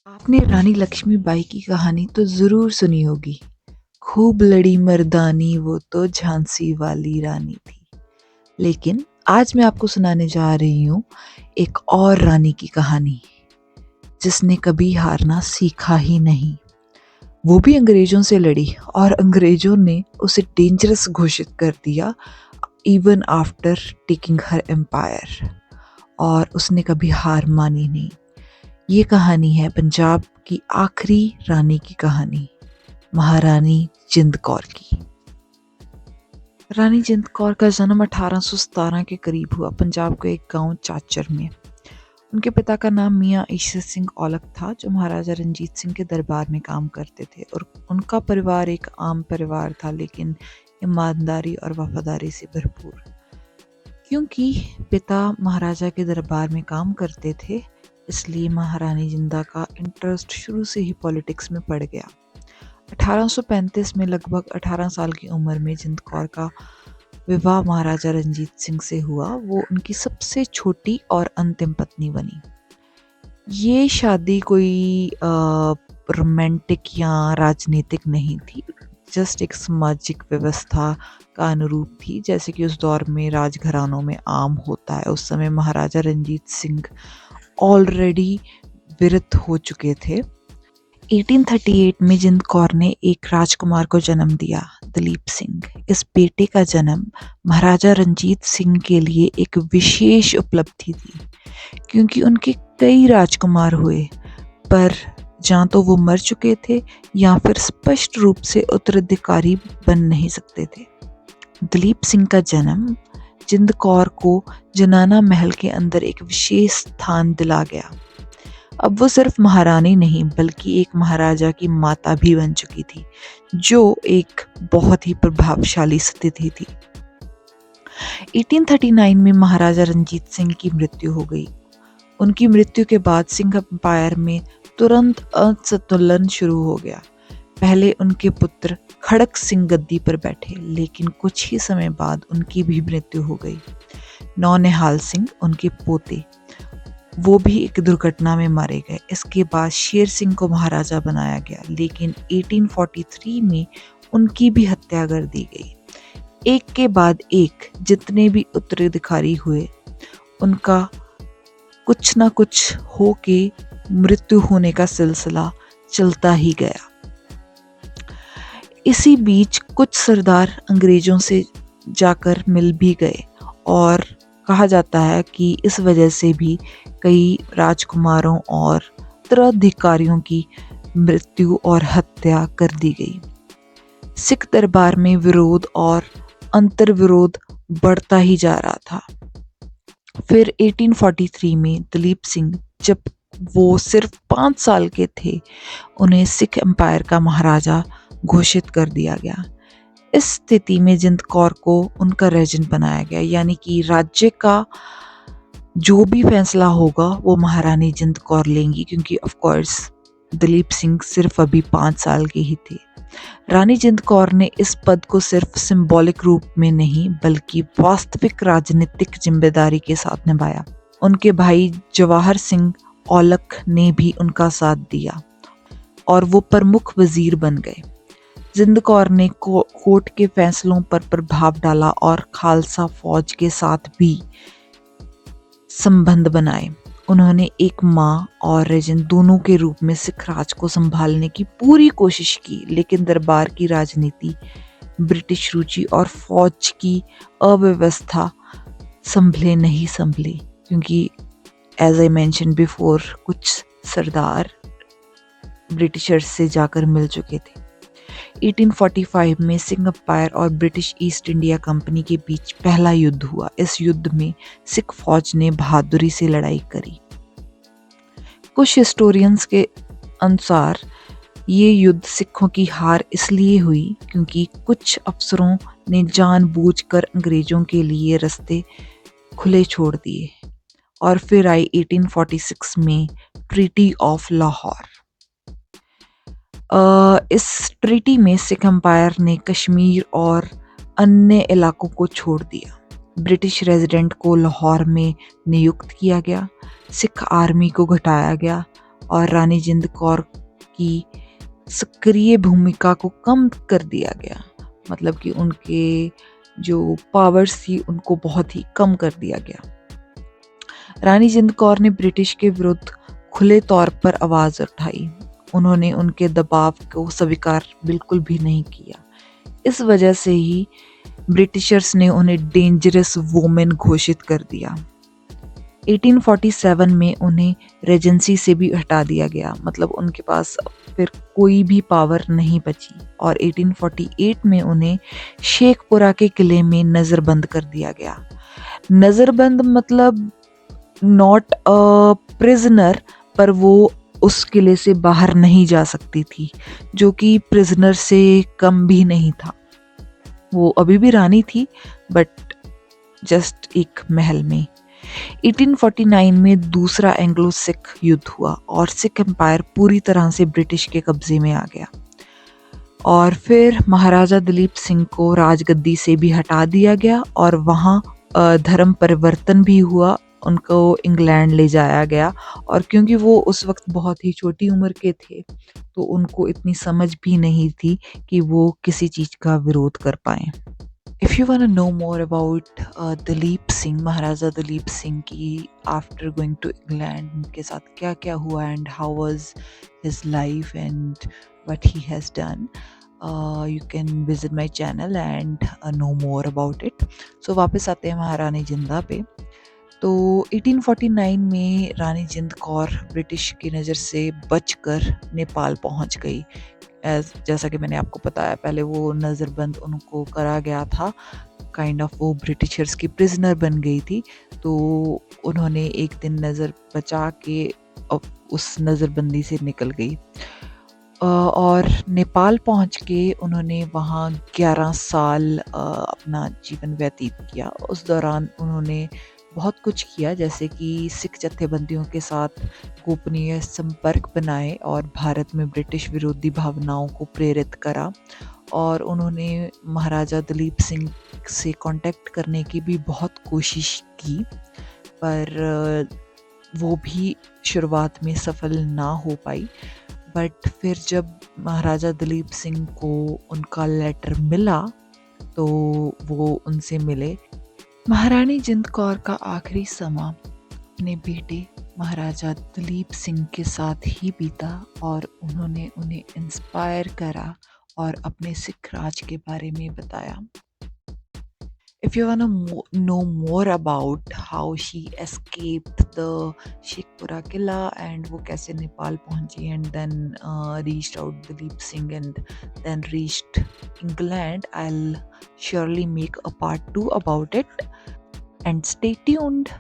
आपने रानी लक्ष्मीबाई की कहानी तो ज़रूर सुनी होगी। खूब लड़ी मर्दानी वो तो झांसी वाली रानी थी। लेकिन आज मैं आपको सुनाने जा रही हूँ एक और रानी की कहानी, जिसने कभी हारना सीखा ही नहीं। वो भी अंग्रेजों से लड़ी और अंग्रेजों ने उसे डेंजरस घोषित कर दिया, even after taking her empire. और उसने कभी हार मानी नहीं। ये कहानी है पंजाब की आखिरी रानी की कहानी, महारानी जिंद कौर की। रानी जिंद कौर का जन्म 1817 के करीब हुआ पंजाब के एक गांव चाचर में। उनके पिता का नाम मियाँ ईशर सिंह औलख था, जो महाराजा रंजीत सिंह के दरबार में काम करते थे। और उनका परिवार एक आम परिवार था, लेकिन ईमानदारी और वफादारी से भरपूर। क्योंकि पिता महाराजा के दरबार में काम करते थे, इसलिए महारानी जिंदा का इंटरेस्ट शुरू से ही पॉलिटिक्स में पड़ गया। 1835 में लगभग 18 साल की उम्र में जिंद कौर का विवाह महाराजा रंजीत सिंह से हुआ। वो उनकी सबसे छोटी और अंतिम पत्नी बनी। ये शादी कोई रोमांटिक या राजनीतिक नहीं थी, जस्ट एक सामाजिक व्यवस्था का अनुरूप थी, जैसे कि उस दौर में राजघरानों में आम होता है। उस समय महाराजा रंजीत सिंह ऑलरेडी विरत हो चुके थे। 1838 में जिंद कौर ने एक राजकुमार को जन्म दिया, दलीप सिंह। इस बेटे का जन्म महाराजा रंजीत सिंह के लिए एक विशेष उपलब्धि थी, क्योंकि उनके कई राजकुमार हुए, पर या तो वो मर चुके थे या फिर स्पष्ट रूप से उत्तराधिकारी बन नहीं सकते थे। दलीप सिंह का जन्म जिंद कौर को जनाना महल के अंदर एक विशेष स्थान दिला गया। अब वो सिर्फ महारानी नहीं, बल्कि एक महाराजा की माता भी बन चुकी थी, जो एक बहुत ही प्रभावशाली स्थिति थी। 1839 में महाराजा रंजीत सिंह की मृत्यु हो गई। उनकी मृत्यु के बाद सिंह एम्पायर में तुरंत असंतुलन शुरू हो गया। पहले उनके पुत्र खड़क सिंह गद्दी पर बैठे, लेकिन कुछ ही समय बाद उनकी भी मृत्यु हो गई। नौनिहाल सिंह, उनके पोते, वो भी एक दुर्घटना में मारे गए। इसके बाद शेर सिंह को महाराजा बनाया गया, लेकिन 1843 में उनकी भी हत्या कर दी गई। एक के बाद एक जितने भी उत्तराधिकारी हुए, उनका कुछ ना कुछ हो के मृत्यु होने का सिलसिला चलता ही गया। इसी बीच कुछ सरदार अंग्रेजों से जाकर मिल भी गए, और कहा जाता है कि इस वजह से भी कई राजकुमारों और उत्तराधिकारियों की मृत्यु और हत्या कर दी गई। सिख दरबार में विरोध और अंतर्विरोध बढ़ता ही जा रहा था। फिर 1843 में दलीप सिंह, जब वो सिर्फ 5 साल के थे, उन्हें सिख एम्पायर का महाराजा घोषित कर दिया गया। इस स्थिति में जिंद कौर को उनका रेजेंट बनाया गया, यानी कि राज्य का जो भी फैसला होगा वो महारानी जिंद कौर लेंगी, क्योंकि ऑफ कोर्स दलीप सिंह सिर्फ अभी 5 साल के ही थे। रानी जिंद कौर ने इस पद को सिर्फ सिंबॉलिक रूप में नहीं, बल्कि वास्तविक राजनीतिक जिम्मेदारी के साथ निभाया। उनके भाई जवाहर सिंह औलख ने भी उनका साथ दिया और वो प्रमुख वजीर बन गए। जिंद कौर ने कोर्ट के फैसलों पर प्रभाव डाला और खालसा फौज के साथ भी संबंध बनाए। उन्होंने एक माँ और रेजेंट दोनों के रूप में सिख राज को संभालने की पूरी कोशिश की, लेकिन दरबार की राजनीति, ब्रिटिश रुचि और फौज की अव्यवस्था संभले, क्योंकि एज आई मेंशन बिफोर, कुछ सरदार ब्रिटिशर्स से जाकर मिल चुके थे। 1845 में सिंह एम्पायर और ब्रिटिश ईस्ट इंडिया कंपनी के बीच पहला युद्ध हुआ। इस युद्ध में सिख फौज ने बहादुरी से लड़ाई करी। कुछ हिस्टोरियंस के अनुसार ये युद्ध सिखों की हार इसलिए हुई क्योंकि कुछ अफसरों ने जानबूझकर अंग्रेजों के लिए रास्ते खुले छोड़ दिए। और फिर आई 1846 में ट्रीटी ऑफ लाहौर। इस ट्रीटी में सिख एम्पायर ने कश्मीर और अन्य इलाकों को छोड़ दिया। ब्रिटिश रेजिडेंट को लाहौर में नियुक्त किया गया, सिख आर्मी को घटाया गया और रानी जिंद कौर की सक्रिय भूमिका को कम कर दिया गया। मतलब कि उनके जो पावर्स थी उनको बहुत ही कम कर दिया गया। रानी जिंद कौर ने ब्रिटिश के विरुद्ध खुले तौर पर आवाज उठाई। उन्होंने उनके दबाव को स्वीकार बिल्कुल भी नहीं किया। इस वजह से ही ब्रिटिशर्स ने उन्हें डेंजरस वुमेन घोषित कर दिया। 1847 में उन्हें रेजेंसी से भी हटा दिया गया। मतलब उनके पास फिर कोई भी पावर नहीं बची। और 1848 में उन्हें शेखपुरा के किले में नज़रबंद कर दिया गया। नज़रबंद मतलब नॉट अ प्रिजनर, पर वो उस किले से बाहर नहीं जा सकती थी, जो कि प्रिजनर से कम भी नहीं था। वो अभी भी रानी थी, बट जस्ट एक महल में। 1849 में दूसरा एंग्लो सिख युद्ध हुआ और सिख एम्पायर पूरी तरह से ब्रिटिश के कब्जे में आ गया। और फिर महाराजा दिलीप सिंह को राजगद्दी से भी हटा दिया गया और वहाँ धर्म परिवर्तन भी हुआ। उनको इंग्लैंड ले जाया गया। और क्योंकि वो उस वक्त बहुत ही छोटी उम्र के थे, तो उनको इतनी समझ भी नहीं थी कि वो किसी चीज़ का विरोध कर पाएँ। If you want to know more about Dalip Singh, महाराजा दलीप सिंह की आफ्टर गोइंग टू इंग्लैंड उनके साथ क्या क्या हुआ and how was his life and what he has done, you can visit my channel and know more about it. So वापस आते हैं महारानी जिंदा पे। तो 1849 में रानी जिंद कौर ब्रिटिश की नज़र से बचकर नेपाल पहुंच गई। जैसा कि मैंने आपको बताया, पहले वो नज़रबंद उनको करा गया था, काइंड ऑफ वो ब्रिटिशर्स की प्रिजनर बन गई थी। तो उन्होंने एक दिन नज़र बचा के उस नज़रबंदी से निकल गई और नेपाल पहुंच के उन्होंने वहाँ 11 साल अपना जीवन व्यतीत किया। उस दौरान उन्होंने बहुत कुछ किया, जैसे कि सिख जत्थेबंदियों के साथ गोपनीय संपर्क बनाए और भारत में ब्रिटिश विरोधी भावनाओं को प्रेरित करा। और उन्होंने महाराजा दलीप सिंह से कांटेक्ट करने की भी बहुत कोशिश की, पर वो भी शुरुआत में सफल ना हो पाई। बट फिर जब महाराजा दलीप सिंह को उनका लेटर मिला तो वो उनसे मिले। महारानी जिंद कौर का आखिरी समा अपने बेटे महाराजा दलीप सिंह के साथ ही बीता और उन्होंने उन्हें इंस्पायर करा और अपने सिख राज के बारे में बताया। If you want to know more about how she escaped the Sheikhpura Killa and वो कैसे नेपाल पहुंची and then reached out Dalip Singh and then reached England, I'll surely make a part 2 about it and stay tuned.